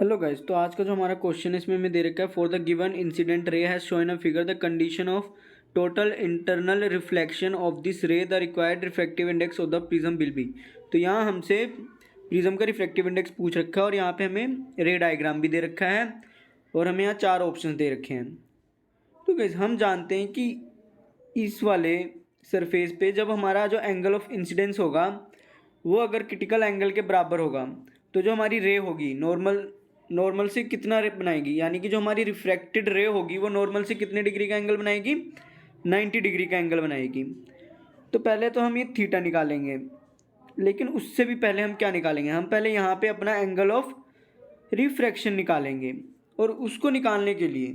Hello guys, तो आज का जो हमारा क्वेश्चन है इसमें हमें दे रखा है for the given incident ray has shown a figure the condition of total internal reflection of this ray the required refractive index of the prism will be. तो यहाँ हमसे प्रिज्म का रिफ्रैक्टिव इंडेक्स पूछ रखा है और यहाँ पे हमें रे डायग्राम भी दे रखा है और हमें यहाँ 4 ऑप्शन दे रखे हैं। तो गाइस हम जानते हैं कि इस वाले सरफेस पे जब हमारा जो एंगल ऑफ इंसिडेंस होगा वो अगर क्रिटिकल एंगल के बराबर होगा तो जो हमारी रे होगी नॉर्मल से कितना रे बनाएगी, यानी कि जो हमारी रिफ्रैक्टेड रे होगी वो नॉर्मल से कितने डिग्री का एंगल बनाएगी, 90 डिग्री का एंगल बनाएगी। तो पहले तो हम ये थीटा निकालेंगे, लेकिन उससे भी पहले हम क्या निकालेंगे, हम पहले यहाँ पे अपना एंगल ऑफ रिफ्रैक्शन निकालेंगे। और उसको निकालने के लिए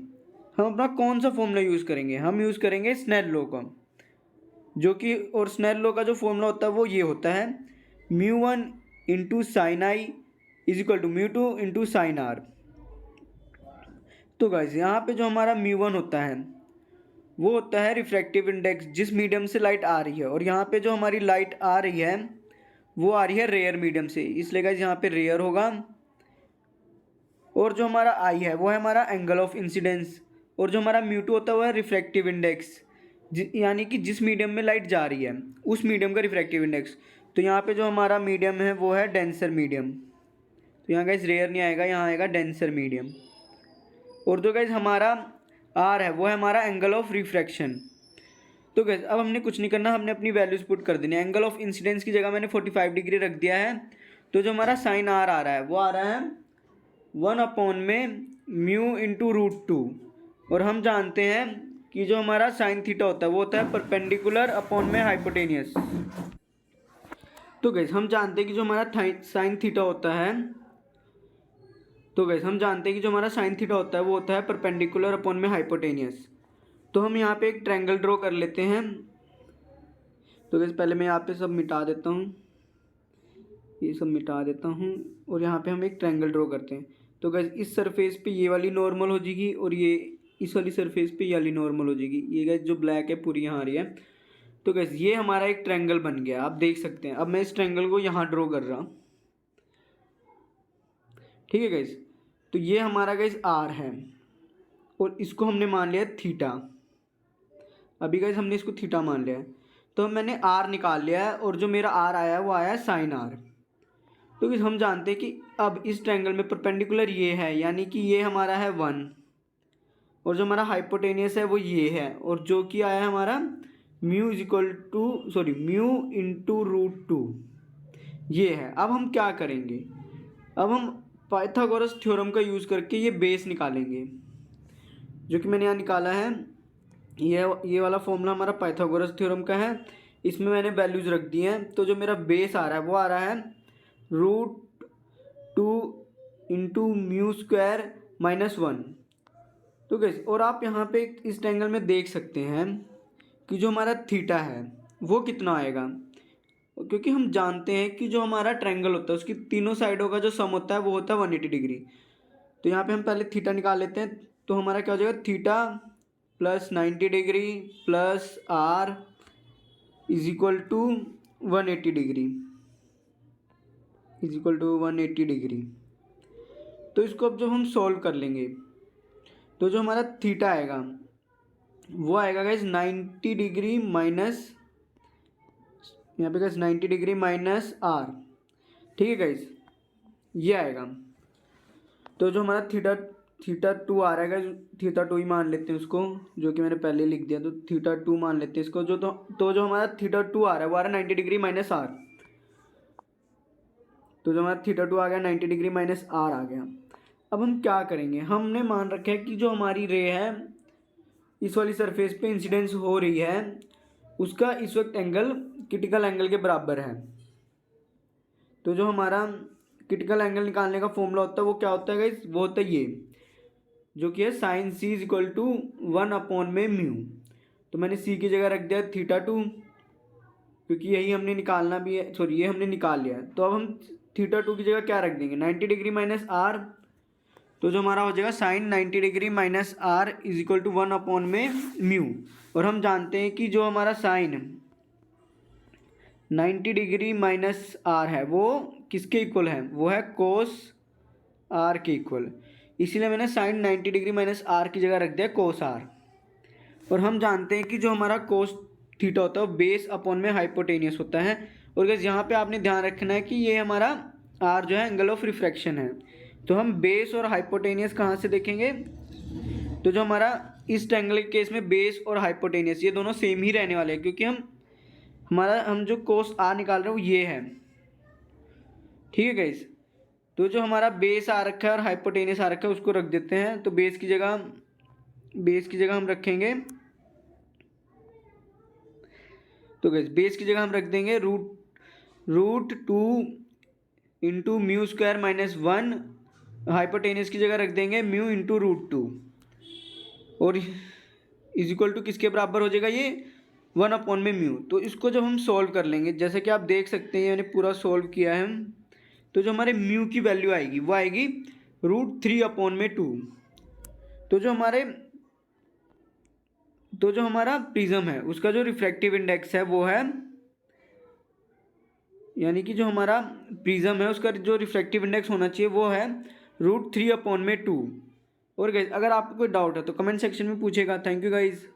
हम अपना कौन सा फॉर्मूला यूज़ करेंगे, हम यूज़ करेंगे स्नेल लॉ का, जो कि और स्नेल लॉ का जो फॉर्मूला होता है वो ये होता है μ1 into sine i is equal to μ2 into sine r. तो गाइस यहाँ पे जो हमारा μ1 होता है वो होता है रिफ्रैक्टिव इंडेक्स जिस मीडियम से लाइट आ रही है, और यहाँ पे जो हमारी लाइट आ रही है वो आ रही है रेयर मीडियम से, इसलिए गाइस यहाँ पे रेयर होगा। और जो हमारा आई है वो है हमारा एंगल ऑफ इंसिडेंस, और जो हमारा μ2 होता है वो है रिफ्रैक्टिव इंडेक्स यानी कि जिस मीडियम में लाइट जा रही है उस मीडियम का रिफ्रैक्टिव इंडेक्स। तो यहाँ पे जो हमारा मीडियम है वो है डेंसर मीडियम, तो यहाँ गाइस रेयर नहीं आएगा, यहाँ आएगा डेंसर मीडियम। और जो गाइस हमारा आर है वो है हमारा एंगल ऑफ रिफ्रैक्शन। तो गाइस अब हमने कुछ नहीं करना, हमने अपनी वैल्यूज पुट कर देनी है। एंगल ऑफ इंसिडेंस की जगह मैंने 45 डिग्री रख दिया है, तो जो हमारा साइन आर आ रहा है वो आ रहा है 1 में म्यू इंटू √2। और हम जानते हैं कि जो हमारा साइन थीटा होता है वो होता है परपेंडिकुलर अपॉन में हाइपोटेनियस। तो गाइस हम जानते हैं कि जो हमारा साइन थीटा होता है वो होता है परपेंडिकुलर अपॉन में हाइपोटेनियस। तो हम यहाँ पे एक ट्रायंगल ड्रॉ कर लेते हैं। तो गाइस पहले मैं यहाँ पे सब मिटा देता हूँ, ये सब मिटा देता हूँ, और यहाँ पे हम एक ट्रायंगल ड्रॉ करते हैं। तो गाइस इस सरफेस पे ये वाली नॉर्मल हो जाएगी और ये इस वाली सरफेस पे ये वाली नॉर्मल हो जाएगी। ये गाइस जो ब्लैक है पूरी यहाँ आ रही है। तो गाइस ये हमारा एक ट्रायंगल बन गया, आप देख सकते हैं। अब मैं इस ट्रायंगल को यहाँ ड्रॉ कर रहा हूँ, ठीक है गाइस। तो ये हमारा गाइस आर है और इसको हमने मान लिया थीटा। अभी गाइस हमने इसको थीटा मान लिया है, तो मैंने आर निकाल लिया है और जो मेरा आर आया है वो आया है साइन आर। तो गाइस हम जानते हैं कि अब इस ट्रायंगल में परपेंडिकुलर ये है, यानी कि ये हमारा है 1, और जो हमारा हाइपोटेनियस है वो ये है, और जो कि आया है हमारा म्यू इंटू √2 ये है। अब हम क्या करेंगे, अब हम पाइथागोरस थ्योरम का यूज़ करके ये बेस निकालेंगे, जो कि मैंने यहाँ निकाला है। ये वाला फॉर्मूला हमारा पाइथागोरस थ्योरम का है, इसमें मैंने वैल्यूज़ रख दी हैं। तो जो मेरा बेस आ रहा है वो आ रहा है √2 इंटू μ² -1। तो गाइस और आप यहाँ पे इस ट्रायंगल में देख सकते हैं कि जो हमारा थीटा है वो कितना आएगा, क्योंकि हम जानते हैं कि जो हमारा ट्रायंगल होता है उसकी तीनों साइडों का जो सम होता है वो होता है 180 डिग्री। तो यहाँ पे हम पहले थीटा निकाल लेते हैं। तो हमारा क्या हो जाएगा, theta plus 90 degree plus r is equal to 180 degree. तो इसको अब जब हम सॉल्व कर लेंगे तो जो हमारा थीटा आएगा वो आएगा गाइस 90 डिग्री माइनस, यहाँ पे गाइस 90 डिग्री माइनस आर, ठीक है गाइस, ये आएगा। तो जो हमारा थीटा 2 आ रहा है गाइस, थीटा 2 ही मान लेते हैं उसको, जो कि मैंने पहले लिख दिया। तो थीटा 2 मान लेते हैं इसको। तो जो हमारा थीटा 2 आ रहा है वो आ रहा है 90 डिग्री माइनस आर। तो जो हमारा थीटा 2 आ गया 90 डिग्री माइनस आर आ गया। अब हम क्या करेंगे, हमने मान रखा है कि जो हमारी रे है इस वाली सरफेस पे इंसिडेंस हो रही है उसका इस वक्त एंगल क्रिटिकल एंगल के बराबर है। तो जो हमारा क्रिटिकल एंगल निकालने का फॉर्मूला होता है वो क्या होता है गाइस, वो होता है ये, जो कि है sine C is equal to 1 में म्यू। तो मैंने सी की जगह रख दिया थीटा 2, क्योंकि यही हमने निकालना भी है, सॉरी ये हमने निकाल लिया है। तो अब हम थीटा 2 की जगह क्या रख देंगे, 90 डिग्री माइनस आर। तो जो हमारा हो जाएगा sine 90 degree minus r is equal to 1 में म्यू। और हम जानते हैं कि जो हमारा साइन 90 डिग्री माइनस आर है वो किसके इक्वल है, वो है कोस आर के इक्वल, इसीलिए मैंने साइन 90 डिग्री माइनस आर की जगह रख दिया कोस आर। और हम जानते हैं कि जो हमारा कोस थीटा होता है वो बेस अपॉन में हाइपोटेनियस होता है। और गाइस यहाँ पे आपने ध्यान रखना है कि ये हमारा आर जो है एंगल ऑफ रिफ्रैक्शन है। तो हम बेस और हाइपोटेनियस कहाँ से देखेंगे, तो जो हमारा इस ट्रायंगल के केस में बेस और हाइपोटेनियस ये दोनों सेम ही रहने वाले हैं, क्योंकि हम जो कोस आर निकाल रहे हैं वो ये है, ठीक है गाइस। तो जो हमारा बेस आ रखा है और हाइपोटेनियस आ रखा है उसको रख देते हैं। तो बेस की जगह हम रखेंगे, तो गाइस बेस की जगह हम रख देंगे root 2 into mu square minus 1, hypotenuse की जगह रख देंगे म्यू इंटू रूट 2, और इज इक्वल टू किसके बराबर हो जाएगा ये 1 अपॉन में म्यू। तो इसको जब हम सॉल्व कर लेंगे, जैसे कि आप देख सकते हैं मैंने पूरा सॉल्व किया है, तो जो हमारे म्यू की वैल्यू आएगी वो आएगी √3 अपॉन में 2। तो जो हमारा प्रिज्म है उसका जो रिफ्रैक्टिव इंडेक्स है वो है, यानी कि जो हमारा प्रिज्म है उसका जो रिफ्रैक्टिव इंडेक्स होना चाहिए वो है √3 अपॉन में 2। और गाइस अगर आपको कोई डाउट है तो कमेंट सेक्शन में पूछेगा। Thank you guys.